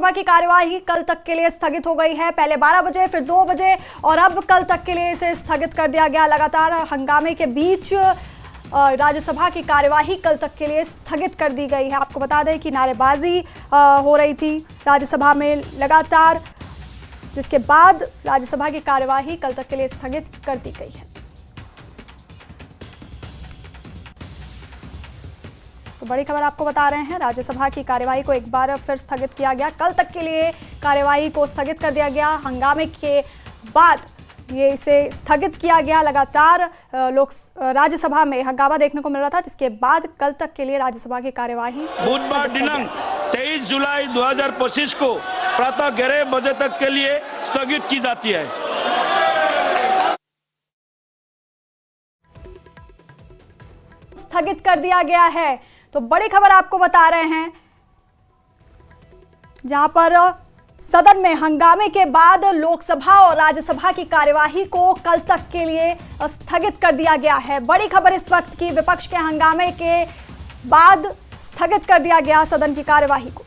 राज्यसभा की कार्यवाही कल तक के लिए स्थगित हो गई है। पहले 12 बजे, फिर 2 बजे और अब कल तक के लिए इसे स्थगित कर दिया गया। लगातार हंगामे के बीच राज्यसभा की कार्यवाही कल तक के लिए स्थगित कर दी गई है। आपको बता दें कि नारेबाजी हो रही थी राज्यसभा में लगातार, जिसके बाद राज्यसभा की कार्यवाही कल तक के लिए स्थगित कर दी गई है। तो बड़ी खबर आपको बता रहे हैं, राज्यसभा की कार्यवाही को एक बार फिर स्थगित किया गया। कल तक के लिए कार्यवाही को स्थगित कर दिया गया। हंगामे के बाद ये इसे स्थगित किया गया। लगातार राज्यसभा में हंगामा देखने को मिल रहा था, जिसके बाद कल तक के लिए राज्यसभा की कार्यवाही बुधवार दिनांक 23 जुलाई 2025 को प्रातः 11 बजे तक के लिए स्थगित की जाती है। स्थगित कर दिया गया है। तो बड़ी खबर आपको बता रहे हैं, जहां पर सदन में हंगामे के बाद लोकसभा और राज्यसभा की कार्यवाही को कल तक के लिए स्थगित कर दिया गया है। बड़ी खबर इस वक्त की, विपक्ष के हंगामे के बाद स्थगित कर दिया गया सदन की कार्यवाही को।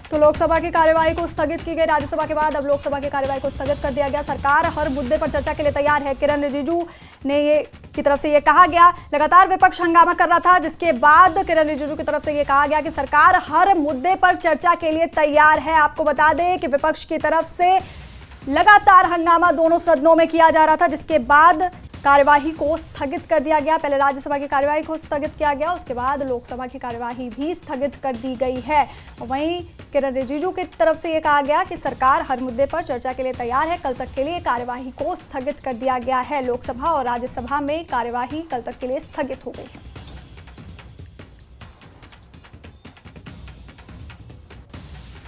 तो लोकसभा की कार्यवाही को स्थगित की गई राज्यसभा के बाद, अब लोकसभा की कार्यवाही को स्थगित कर दिया गया। सरकार हर मुद्दे पर चर्चा के लिए तैयार है। किरण रिजिजू ने की तरफ से ये कहा गया, लगातार विपक्ष हंगामा कर रहा था, जिसके बाद किरण रिजिजू की तरफ से ये कहा गया कि सरकार हर मुद्दे पर चर्चा के लिए तैयार है। आपको बता दें कि विपक्ष की तरफ से लगातार हंगामा दोनों सदनों में किया जा रहा था, जिसके बाद कार्यवाही को स्थगित कर दिया गया। पहले राज्यसभा की कार्यवाही को स्थगित किया गया, उसके बाद लोकसभा की कार्यवाही भी स्थगित कर दी गई है। वहीं किरण रिजिजू की तरफ से यह कहा गया कि सरकार हर मुद्दे पर चर्चा के लिए तैयार है। कल तक के लिए कार्यवाही को स्थगित कर दिया गया है। लोकसभा और राज्यसभा में कार्यवाही कल तक के लिए स्थगित हो गई है।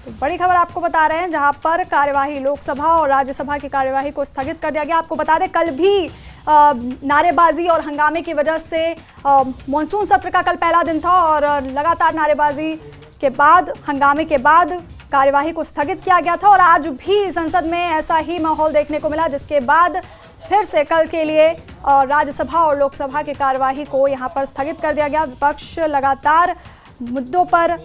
तो बड़ी खबर आपको बता रहे हैं, जहां पर कार्यवाही लोकसभा और राज्यसभा की कार्यवाही को स्थगित कर दिया गया। आपको बता दें, कल भी नारेबाजी और हंगामे की वजह से मॉनसून सत्र का कल पहला दिन था और लगातार नारेबाजी के बाद, हंगामे के बाद कार्यवाही को स्थगित किया गया था और आज भी संसद में ऐसा ही माहौल देखने को मिला, जिसके बाद फिर से कल के लिए राज्यसभा और लोकसभा की कार्यवाही को यहां पर स्थगित कर दिया गया। विपक्ष लगातार मुद्दों पर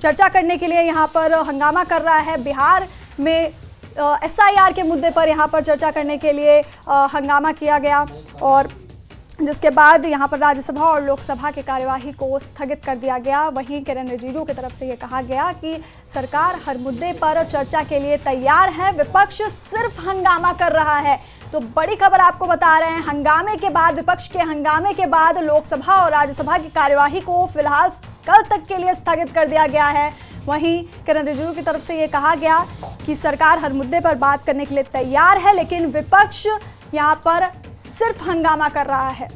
चर्चा करने के लिए यहां पर हंगामा कर रहा है। बिहार में SIR के मुद्दे पर यहां पर चर्चा करने के लिए हंगामा किया गया और जिसके बाद यहां पर राज्यसभा और लोकसभा की कार्यवाही को स्थगित कर दिया गया। वहीं किरण रिजिजू की तरफ से ये कहा गया कि सरकार हर मुद्दे पर चर्चा के लिए तैयार है, विपक्ष सिर्फ हंगामा कर रहा है। तो बड़ी खबर आपको बता रहे हैं, हंगामे के बाद, विपक्ष के हंगामे के बाद लोकसभा और राज्यसभा की कार्यवाही को फिलहाल कल तक के लिए स्थगित कर दिया गया है। वहीं किरण रिजिजू की तरफ से ये कहा गया कि सरकार हर मुद्दे पर बात करने के लिए तैयार है, लेकिन विपक्ष यहां पर सिर्फ हंगामा कर रहा है।